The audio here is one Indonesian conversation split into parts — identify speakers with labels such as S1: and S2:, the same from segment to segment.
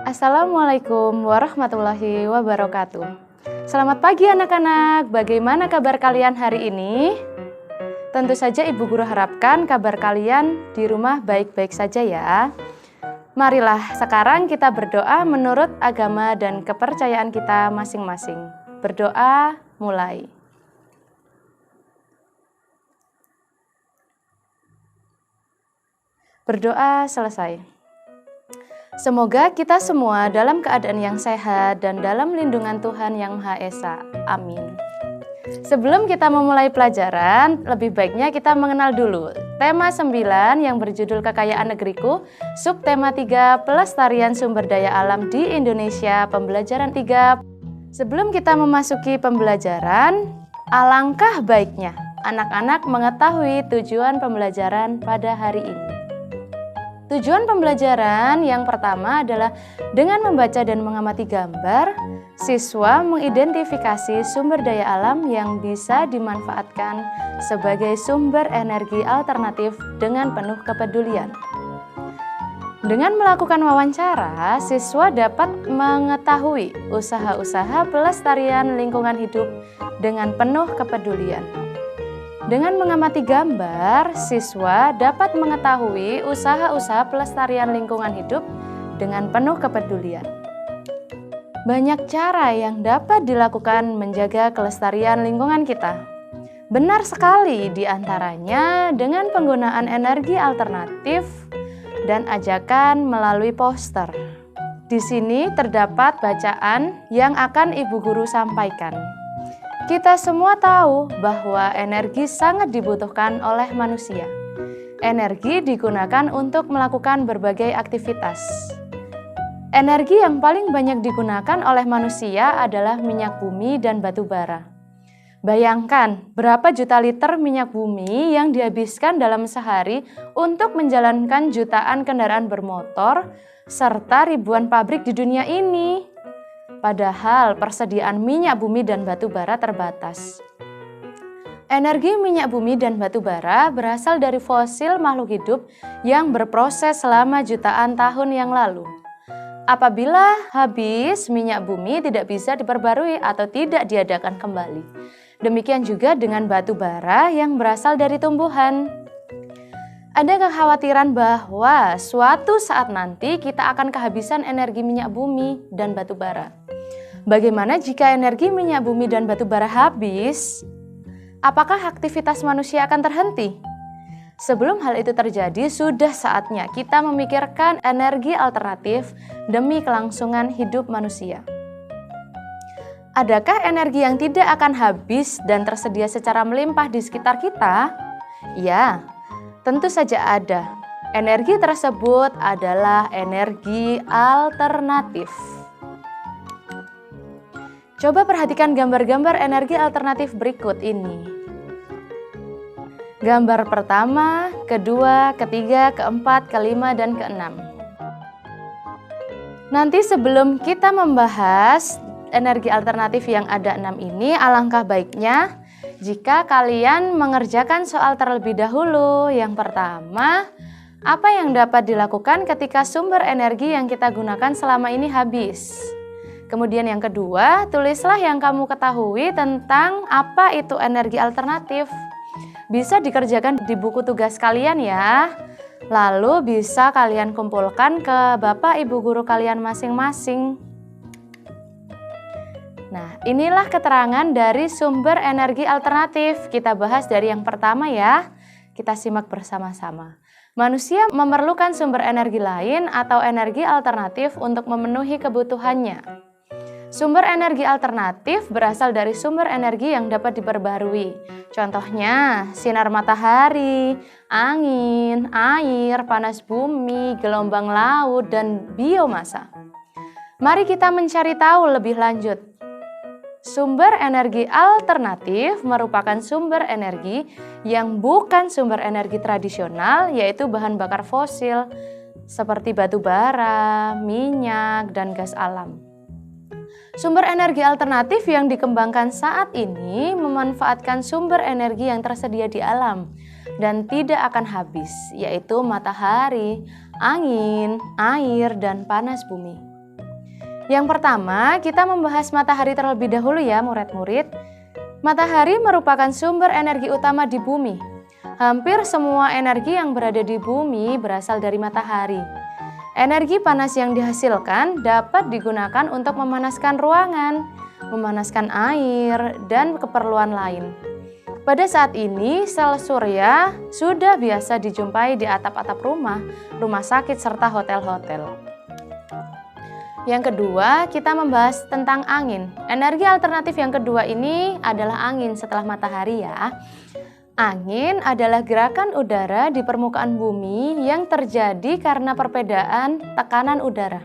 S1: Assalamualaikum warahmatullahi wabarakatuh. Selamat pagi anak-anak, bagaimana kabar kalian hari ini? Tentu saja Ibu Guru harapkan kabar kalian di rumah baik-baik saja ya. Marilah sekarang kita berdoa menurut agama dan kepercayaan kita masing-masing. Berdoa mulai. Berdoa selesai. Semoga kita semua dalam keadaan yang sehat dan dalam lindungan Tuhan Yang Maha Esa. Amin. Sebelum kita memulai pelajaran, lebih baiknya kita mengenal dulu tema 9 yang berjudul Kekayaan Negeriku, subtema 3 Pelestarian Sumber Daya Alam di Indonesia, pembelajaran 3. Sebelum kita memasuki pembelajaran, alangkah baiknya anak-anak mengetahui tujuan pembelajaran pada hari ini. Tujuan pembelajaran yang pertama adalah dengan membaca dan mengamati gambar, siswa mengidentifikasi sumber daya alam yang bisa dimanfaatkan sebagai sumber energi alternatif dengan penuh kepedulian. Dengan melakukan wawancara, siswa dapat mengetahui usaha-usaha pelestarian lingkungan hidup dengan penuh kepedulian. Dengan mengamati gambar, siswa dapat mengetahui usaha-usaha pelestarian lingkungan hidup dengan penuh kepedulian. Banyak cara yang dapat dilakukan menjaga kelestarian lingkungan kita. Benar sekali di antaranya dengan penggunaan energi alternatif dan ajakan melalui poster. Di sini terdapat bacaan yang akan Ibu Guru sampaikan. Kita semua tahu bahwa energi sangat dibutuhkan oleh manusia. Energi digunakan untuk melakukan berbagai aktivitas. Energi yang paling banyak digunakan oleh manusia adalah minyak bumi dan batu bara. Bayangkan berapa juta liter minyak bumi yang dihabiskan dalam sehari untuk menjalankan jutaan kendaraan bermotor serta ribuan pabrik di dunia ini. Padahal persediaan minyak bumi dan batu bara terbatas. Energi minyak bumi dan batu bara berasal dari fosil makhluk hidup yang berproses selama jutaan tahun yang lalu. Apabila habis, minyak bumi tidak bisa diperbarui atau tidak diadakan kembali. Demikian juga dengan batu bara yang berasal dari tumbuhan. Ada kekhawatiran bahwa suatu saat nanti kita akan kehabisan energi minyak bumi dan batu bara. Bagaimana jika energi minyak bumi dan batu bara habis? Apakah aktivitas manusia akan terhenti? Sebelum hal itu terjadi, sudah saatnya kita memikirkan energi alternatif demi kelangsungan hidup manusia. Adakah energi yang tidak akan habis dan tersedia secara melimpah di sekitar kita? Ya, tentu saja ada. Energi tersebut adalah energi alternatif. Coba perhatikan gambar-gambar energi alternatif berikut ini. Gambar pertama, kedua, ketiga, keempat, kelima, dan keenam. Nanti sebelum kita membahas energi alternatif yang ada 6 ini, alangkah baiknya jika kalian mengerjakan soal terlebih dahulu. Yang pertama, apa yang dapat dilakukan ketika sumber energi yang kita gunakan selama ini habis? Kemudian yang kedua, tulislah yang kamu ketahui tentang apa itu energi alternatif. Bisa dikerjakan di buku tugas kalian ya. Lalu bisa kalian kumpulkan ke Bapak Ibu Guru kalian masing-masing. Nah, inilah keterangan dari sumber energi alternatif. Kita bahas dari yang pertama ya. Kita simak bersama-sama. Manusia memerlukan sumber energi lain atau energi alternatif untuk memenuhi kebutuhannya. Sumber energi alternatif berasal dari sumber energi yang dapat diperbarui. Contohnya, sinar matahari, angin, air, panas bumi, gelombang laut, dan biomasa. Mari kita mencari tahu lebih lanjut. Sumber energi alternatif merupakan sumber energi yang bukan sumber energi tradisional, yaitu bahan bakar fosil, seperti batu bara, minyak, dan gas alam. Sumber energi alternatif yang dikembangkan saat ini memanfaatkan sumber energi yang tersedia di alam dan tidak akan habis, yaitu matahari, angin, air, dan panas bumi. Yang pertama, kita membahas matahari terlebih dahulu ya murid-murid. Matahari merupakan sumber energi utama di bumi. Hampir semua energi yang berada di bumi berasal dari matahari. Energi panas yang dihasilkan dapat digunakan untuk memanaskan ruangan, memanaskan air, dan keperluan lain. Pada saat ini, sel surya sudah biasa dijumpai di atap-atap rumah, rumah sakit, serta hotel-hotel. Yang kedua, kita membahas tentang angin. Energi alternatif yang kedua ini adalah angin setelah matahari ya. Angin adalah gerakan udara di permukaan bumi yang terjadi karena perbedaan tekanan udara.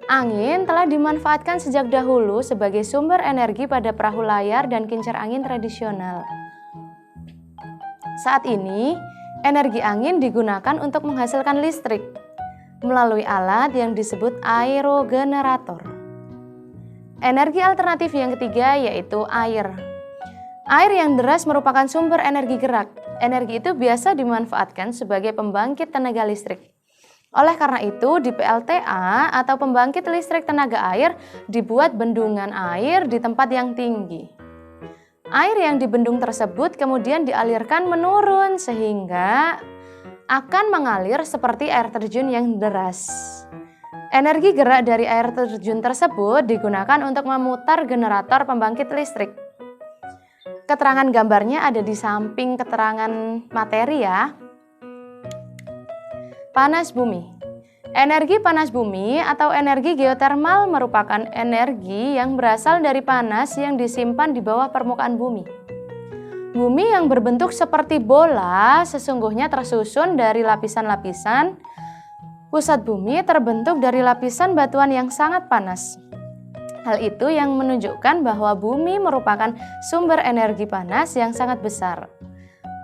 S1: Angin telah dimanfaatkan sejak dahulu sebagai sumber energi pada perahu layar dan kincir angin tradisional. Saat ini, energi angin digunakan untuk menghasilkan listrik melalui alat yang disebut aerogenerator. Energi alternatif yang ketiga yaitu air. Air yang deras merupakan sumber energi gerak. Energi itu biasa dimanfaatkan sebagai pembangkit tenaga listrik. Oleh karena itu, di PLTA atau pembangkit listrik tenaga air dibuat bendungan air di tempat yang tinggi. Air yang dibendung tersebut kemudian dialirkan menurun sehingga akan mengalir seperti air terjun yang deras. Energi gerak dari air terjun tersebut digunakan untuk memutar generator pembangkit listrik. Keterangan gambarnya ada di samping keterangan materi ya. Panas bumi. Energi panas bumi atau energi geotermal merupakan energi yang berasal dari panas yang disimpan di bawah permukaan bumi. Bumi yang berbentuk seperti bola sesungguhnya tersusun dari lapisan-lapisan. Pusat bumi terbentuk dari lapisan batuan yang sangat panas. Hal itu yang menunjukkan bahwa bumi merupakan sumber energi panas yang sangat besar.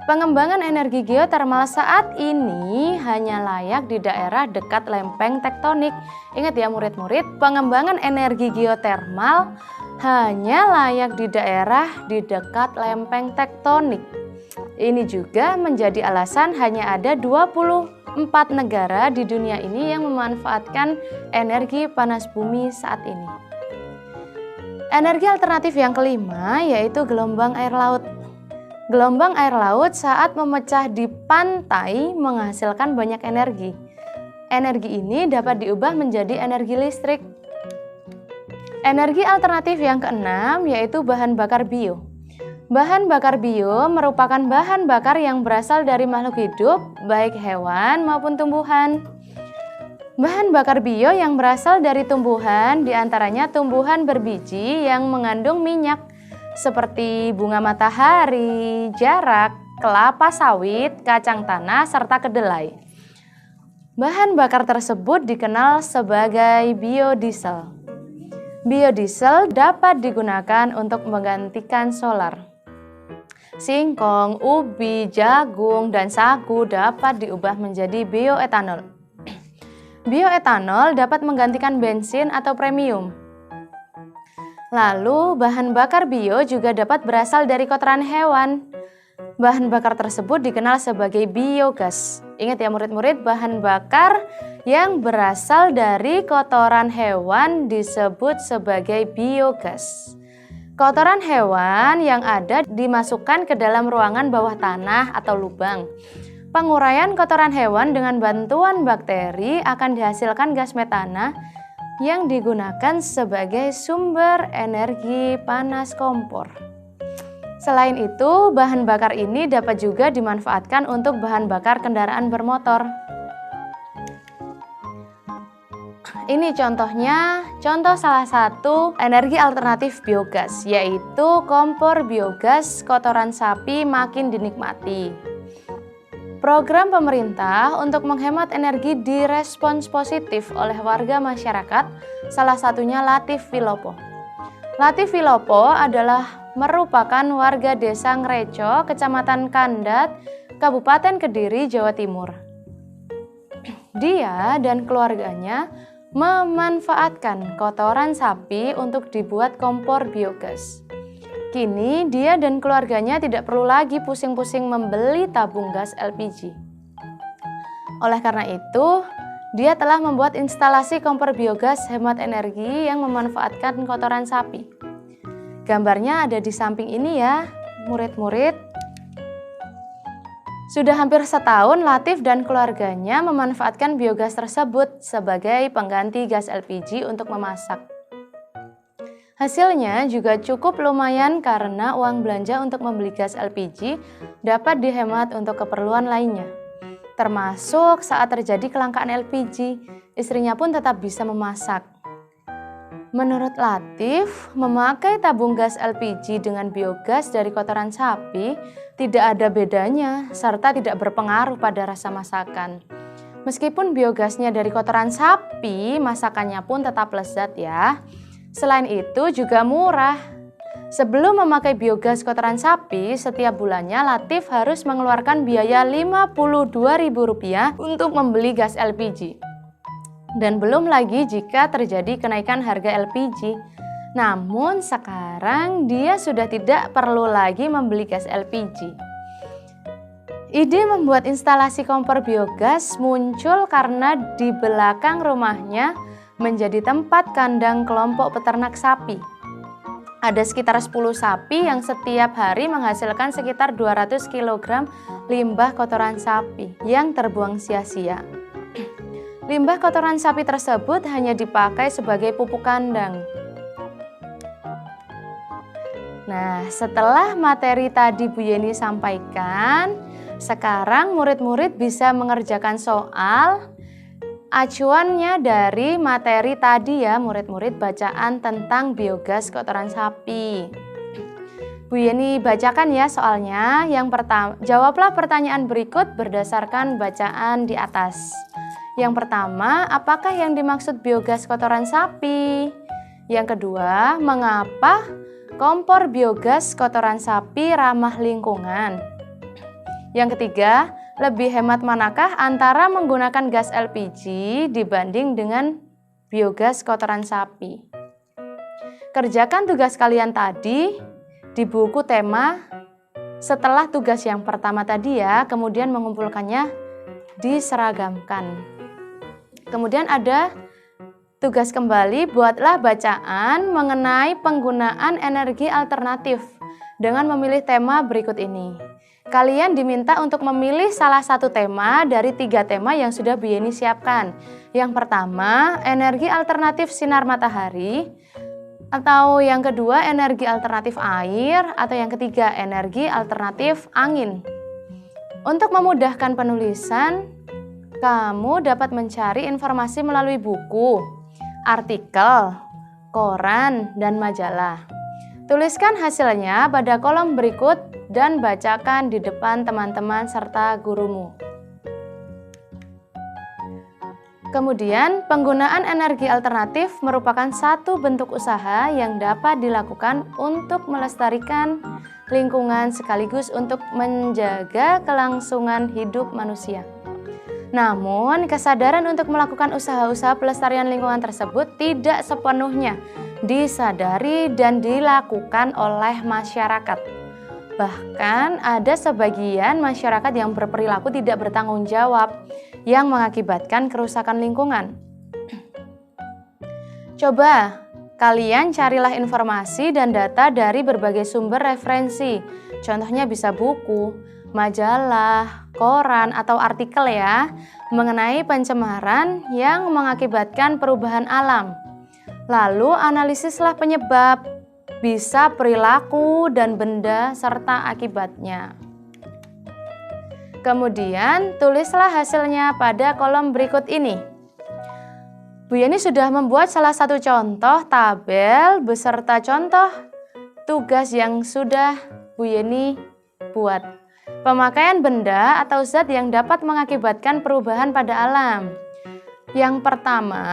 S1: Pengembangan energi geotermal saat ini hanya layak di daerah dekat lempeng tektonik. Ingat ya murid-murid, pengembangan energi geotermal hanya layak di daerah di dekat lempeng tektonik. Ini juga menjadi alasan hanya ada 24 negara di dunia ini yang memanfaatkan energi panas bumi saat ini. Energi alternatif yang kelima yaitu gelombang air laut. Gelombang air laut saat memecah di pantai menghasilkan banyak energi. Energi ini dapat diubah menjadi energi listrik. Energi alternatif yang keenam yaitu bahan bakar bio. Bahan bakar bio merupakan bahan bakar yang berasal dari makhluk hidup, baik hewan maupun tumbuhan. Bahan bakar bio yang berasal dari tumbuhan diantaranya tumbuhan berbiji yang mengandung minyak, seperti bunga matahari, jarak, kelapa sawit, kacang tanah, serta kedelai. Bahan bakar tersebut dikenal sebagai biodiesel. Biodiesel dapat digunakan untuk menggantikan solar. Singkong, ubi, jagung, dan sagu dapat diubah menjadi bioetanol. Bioetanol dapat menggantikan bensin atau premium. Lalu, bahan bakar bio juga dapat berasal dari kotoran hewan. Bahan bakar tersebut dikenal sebagai biogas. Ingat ya murid-murid, bahan bakar yang berasal dari kotoran hewan disebut sebagai biogas. Kotoran hewan yang ada dimasukkan ke dalam ruangan bawah tanah atau lubang. Penguraian kotoran hewan dengan bantuan bakteri akan dihasilkan gas metana yang digunakan sebagai sumber energi panas kompor. Selain itu, bahan bakar ini dapat juga dimanfaatkan untuk bahan bakar kendaraan bermotor. Ini contohnya, contoh salah satu energi alternatif biogas, yaitu kompor biogas kotoran sapi makin dinikmati. Program pemerintah untuk menghemat energi direspons positif oleh warga masyarakat, salah satunya Latif Wilopo. Latif Wilopo adalah merupakan warga desa Ngreco, Kecamatan Kandat, Kabupaten Kediri, Jawa Timur. Dia dan keluarganya memanfaatkan kotoran sapi untuk dibuat kompor biogas. Kini dia dan keluarganya tidak perlu lagi pusing-pusing membeli tabung gas LPG. Oleh karena itu, Dia telah membuat instalasi kompor biogas hemat energi yang memanfaatkan kotoran sapi. Gambarnya ada di samping ini ya, murid-murid. Sudah hampir setahun Latif dan keluarganya memanfaatkan biogas tersebut sebagai pengganti gas LPG untuk memasak. Hasilnya juga cukup lumayan karena uang belanja untuk membeli gas LPG dapat dihemat untuk keperluan lainnya. Termasuk saat terjadi kelangkaan LPG, istrinya pun tetap bisa memasak. Menurut Latif, memakai tabung gas LPG dengan biogas dari kotoran sapi tidak ada bedanya serta tidak berpengaruh pada rasa masakan. Meskipun biogasnya dari kotoran sapi, masakannya pun tetap lezat ya. Selain itu juga murah. Sebelum memakai biogas kotoran sapi, setiap bulannya Latif harus mengeluarkan biaya Rp52.000 untuk membeli gas LPG. Dan belum lagi jika terjadi kenaikan harga LPG. Namun sekarang dia sudah tidak perlu lagi membeli gas LPG. Ide membuat instalasi kompor biogas muncul karena di belakang rumahnya menjadi tempat kandang kelompok peternak sapi. Ada sekitar 10 sapi yang setiap hari menghasilkan sekitar 200 kg limbah kotoran sapi yang terbuang sia-sia. Limbah kotoran sapi tersebut hanya dipakai sebagai pupuk kandang. Nah, setelah materi tadi Bu Yeni sampaikan, sekarang murid-murid bisa mengerjakan soal acuannya dari materi tadi ya, murid-murid bacaan tentang biogas kotoran sapi. Bu Yeni bacakan ya soalnya. Yang pertama, jawablah pertanyaan berikut berdasarkan bacaan di atas. Yang pertama, apakah yang dimaksud biogas kotoran sapi? Yang kedua, mengapa kompor biogas kotoran sapi ramah lingkungan? Yang ketiga, lebih hemat manakah antara menggunakan gas LPG dibanding dengan biogas kotoran sapi? Kerjakan tugas kalian tadi di buku tema setelah tugas yang pertama tadi ya, kemudian mengumpulkannya diseragamkan. Kemudian ada tugas kembali, buatlah bacaan mengenai penggunaan energi alternatif dengan memilih tema berikut ini. Kalian diminta untuk memilih salah satu tema dari 3 tema yang sudah Bu Yeni siapkan. Yang pertama, energi alternatif sinar matahari, atau yang kedua, energi alternatif air, atau yang ketiga, energi alternatif angin. Untuk memudahkan penulisan, kamu dapat mencari informasi melalui buku, artikel, koran, dan majalah. Tuliskan hasilnya pada kolom berikut dan bacakan di depan teman-teman serta gurumu. Kemudian, penggunaan energi alternatif merupakan satu bentuk usaha yang dapat dilakukan untuk melestarikan lingkungan sekaligus untuk menjaga kelangsungan hidup manusia. Namun, kesadaran untuk melakukan usaha-usaha pelestarian lingkungan tersebut tidak sepenuhnya disadari dan dilakukan oleh masyarakat. Bahkan ada sebagian masyarakat yang berperilaku tidak bertanggung jawab yang mengakibatkan kerusakan lingkungan. Coba kalian carilah informasi dan data dari berbagai sumber referensi. Contohnya bisa buku, majalah, koran, atau artikel ya, mengenai pencemaran yang mengakibatkan perubahan alam. Lalu analisislah penyebab, bisa perilaku dan benda serta akibatnya. Kemudian tulislah hasilnya pada kolom berikut ini. Bu Yeni sudah membuat salah satu contoh tabel beserta contoh tugas yang sudah Bu Yeni buat. Pemakaian benda atau zat yang dapat mengakibatkan perubahan pada alam. Yang pertama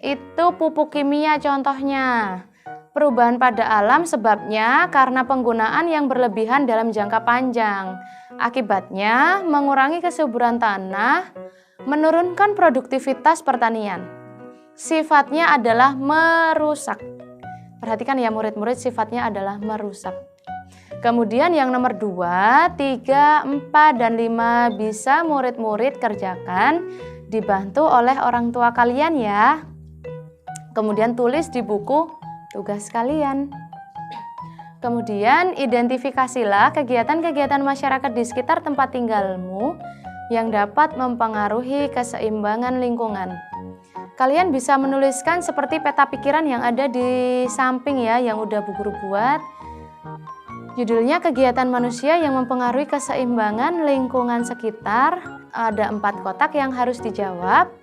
S1: itu pupuk kimia contohnya. Perubahan pada alam sebabnya karena penggunaan yang berlebihan dalam jangka panjang. Akibatnya mengurangi kesuburan tanah, menurunkan produktivitas pertanian. Sifatnya adalah merusak. Perhatikan ya murid-murid, sifatnya adalah merusak. Kemudian yang nomor 2, 3, 4, dan 5 bisa murid-murid kerjakan dibantu oleh orang tua kalian ya. Kemudian tulis di buku tugas kalian. Kemudian identifikasilah kegiatan-kegiatan masyarakat di sekitar tempat tinggalmu yang dapat mempengaruhi keseimbangan lingkungan. Kalian bisa menuliskan seperti peta pikiran yang ada di samping ya, yang udah Bu Guru buat. Judulnya kegiatan manusia yang mempengaruhi keseimbangan lingkungan sekitar. Ada 4 kotak yang harus dijawab.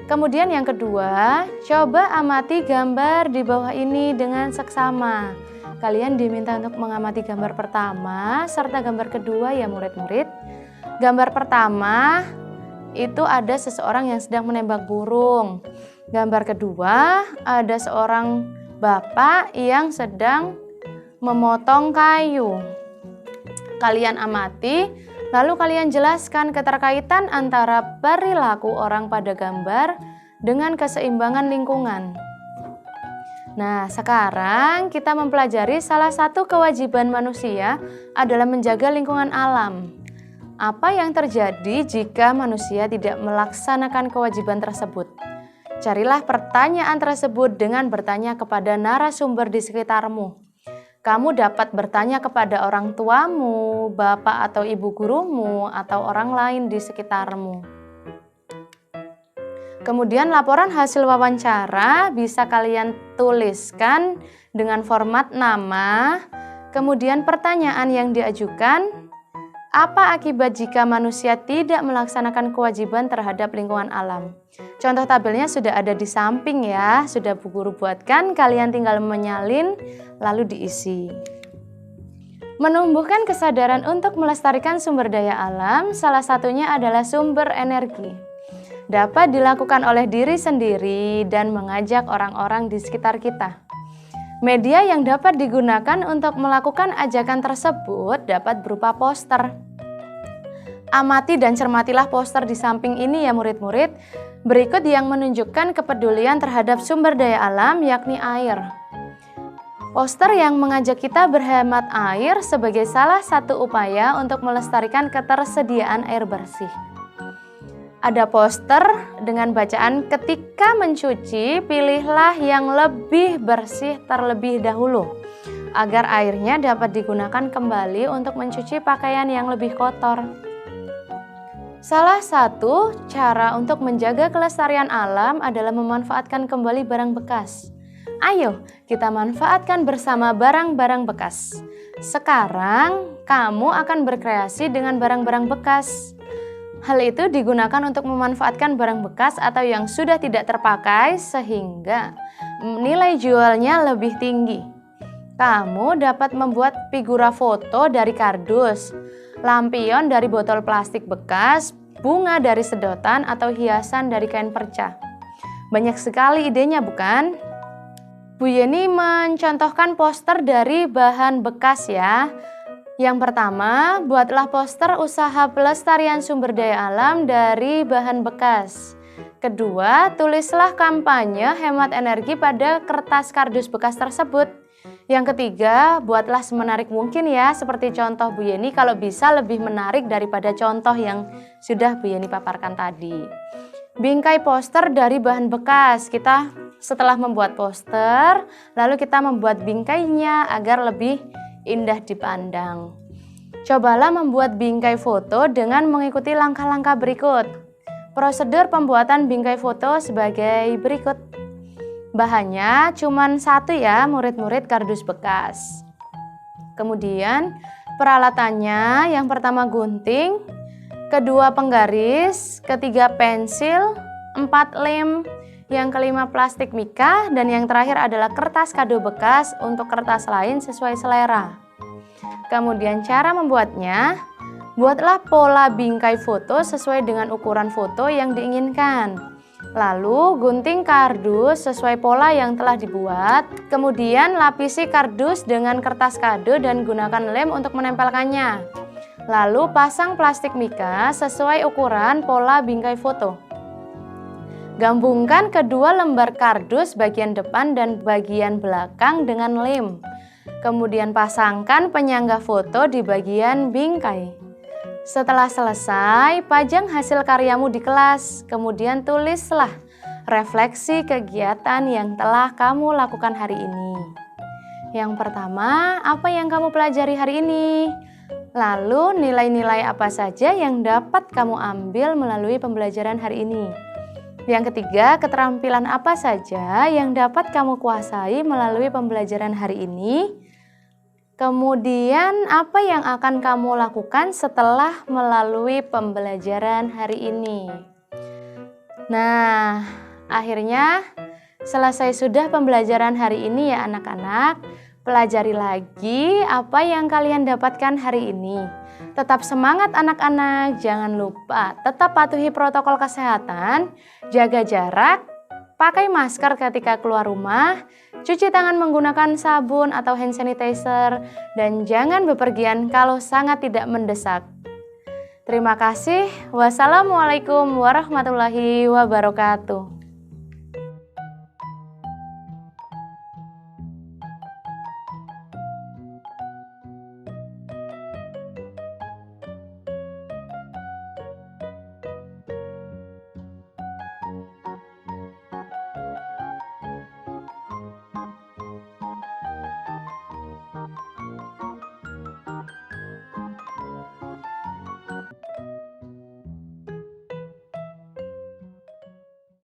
S1: Kemudian yang kedua, coba amati gambar di bawah ini dengan seksama. Kalian diminta untuk mengamati gambar pertama serta gambar kedua ya murid-murid. Gambar pertama itu ada seseorang yang sedang menembak burung. Gambar kedua ada seorang bapak yang sedang memotong kayu. Kalian amati, lalu kalian jelaskan keterkaitan antara perilaku orang pada gambar dengan keseimbangan lingkungan. Nah, sekarang kita mempelajari salah satu kewajiban manusia adalah menjaga lingkungan alam. Apa yang terjadi jika manusia tidak melaksanakan kewajiban tersebut? Carilah pertanyaan tersebut dengan bertanya kepada narasumber di sekitarmu. Kamu dapat bertanya kepada orang tuamu, bapak atau ibu gurumu, atau orang lain di sekitarmu. Kemudian laporan hasil wawancara bisa kalian tuliskan dengan format nama, kemudian pertanyaan yang diajukan, apa akibat jika manusia tidak melaksanakan kewajiban terhadap lingkungan alam? Contoh tabelnya sudah ada di samping ya, sudah Bu Guru buatkan, kalian tinggal menyalin lalu diisi. Menumbuhkan kesadaran untuk melestarikan sumber daya alam, salah satunya adalah sumber energi. Dapat dilakukan oleh diri sendiri dan mengajak orang-orang di sekitar kita. Media yang dapat digunakan untuk melakukan ajakan tersebut dapat berupa poster. Amati dan cermatilah poster di samping ini ya murid-murid. Berikut yang menunjukkan kepedulian terhadap sumber daya alam yakni air. Poster yang mengajak kita berhemat air sebagai salah satu upaya untuk melestarikan ketersediaan air bersih. Ada poster dengan bacaan ketika mencuci, pilihlah yang lebih bersih terlebih dahulu, agar airnya dapat digunakan kembali untuk mencuci pakaian yang lebih kotor. Salah satu cara untuk menjaga kelestarian alam adalah memanfaatkan kembali barang bekas. Ayo, kita manfaatkan bersama barang-barang bekas. Sekarang, kamu akan berkreasi dengan barang-barang bekas. Hal itu digunakan untuk memanfaatkan barang bekas atau yang sudah tidak terpakai sehingga nilai jualnya lebih tinggi. Kamu dapat membuat figura foto dari kardus, lampion dari botol plastik bekas, bunga dari sedotan atau hiasan dari kain perca. Banyak sekali idenya bukan? Bu Yeni mencontohkan poster dari bahan bekas ya. Yang pertama, buatlah poster usaha pelestarian sumber daya alam dari bahan bekas. Kedua, tulislah kampanye hemat energi pada kertas kardus bekas tersebut. Yang ketiga, buatlah semenarik mungkin ya, seperti contoh Bu Yeni, kalau bisa lebih menarik daripada contoh yang sudah Bu Yeni paparkan tadi. Bingkai poster dari bahan bekas. Kita setelah membuat poster, lalu kita membuat bingkainya agar lebih indah dipandang. Cobalah membuat bingkai foto dengan mengikuti langkah-langkah berikut. Prosedur pembuatan bingkai foto sebagai berikut. Bahannya cuma 1 ya murid-murid, kardus bekas. Kemudian peralatannya yang pertama gunting, kedua penggaris, ketiga pensil, 4 lem, yang kelima plastik mika, dan yang terakhir adalah kertas kado bekas untuk kertas lain sesuai selera. Kemudian cara membuatnya, buatlah pola bingkai foto sesuai dengan ukuran foto yang diinginkan. Lalu gunting kardus sesuai pola yang telah dibuat. Kemudian lapisi kardus dengan kertas kado dan gunakan lem untuk menempelkannya. Lalu pasang plastik mika sesuai ukuran pola bingkai foto. Gabungkan kedua lembar kardus bagian depan dan bagian belakang dengan lem. Kemudian pasangkan penyangga foto di bagian bingkai. Setelah selesai, pajang hasil karyamu di kelas, kemudian tulislah refleksi kegiatan yang telah kamu lakukan hari ini. Yang pertama, apa yang kamu pelajari hari ini? Lalu nilai-nilai apa saja yang dapat kamu ambil melalui pembelajaran hari ini? Yang ketiga, keterampilan apa saja yang dapat kamu kuasai melalui pembelajaran hari ini? Kemudian, apa yang akan kamu lakukan setelah melalui pembelajaran hari ini? Nah, akhirnya selesai sudah pembelajaran hari ini ya anak-anak. Pelajari lagi apa yang kalian dapatkan hari ini. Tetap semangat anak-anak, jangan lupa tetap patuhi protokol kesehatan, jaga jarak, pakai masker ketika keluar rumah, cuci tangan menggunakan sabun atau hand sanitizer, dan jangan bepergian kalau sangat tidak mendesak. Terima kasih. Wassalamualaikum warahmatullahi wabarakatuh.